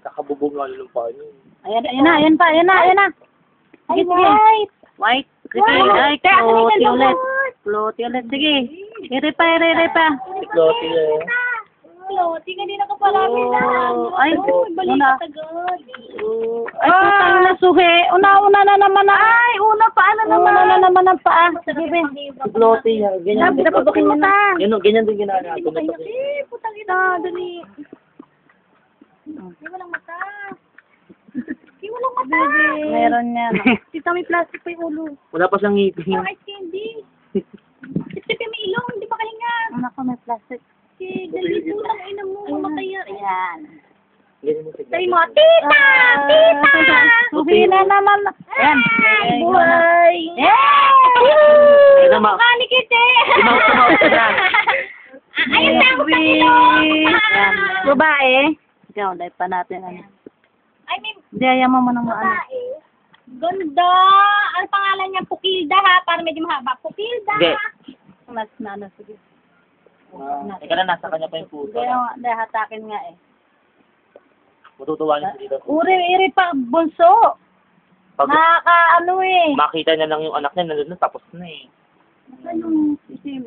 Kakabubog nga ng paa niyo. Ayan na. Ay, Sige. white. White. Sige, ay, kloti ulit. Kloti ulit, sige. Iri pa. Si Clotty eh. Kloti, hindi na kapalami na. Ay, balik una. agad. Ay, putang na suhi. Una na naman ang... Ay, una pa, Una na naman ang paa. Sige, Ben. Si Clotty yan. Ganyan din. Pinapabakin mo na. Ganyan din ginagawa natin. Putang ina, dali. Hindi walang mata. Hindi walang mata. Meron yan. Tita, may plastic pa yung ulo. Wala pa siyang ngipin. Yung ice candy. Tip yung ilong, hindi pa kahinga. Anak ko, may plastic. Dali po lang, ina mo, mamatay yan. Ayan. Ganyan mo si Dali mo, tita! Tita! Suhi na naman. Ayan. Buhay! Ayun na, ma. Mukha ni Kite! Tumaw na. Ayun na ako sa Ayan. Babae. Ikaw, dahil pa natin. Ay, may Hindi, ayaw mo nang maano. babae. Ganda! Ang pangalan niya, Pukilda ha, para medyo mahaba. Pukilda! Hindi. Mas na ano, sige. Teka na, nasa kanya pa yung puso. Hindi, hatakin nga eh. Matutuwa niya si Tita. Iri pa, bunso. Pag Nakakaano eh. makita niya lang yung anak niya, nandun na, tapos na eh. Ano yung isim?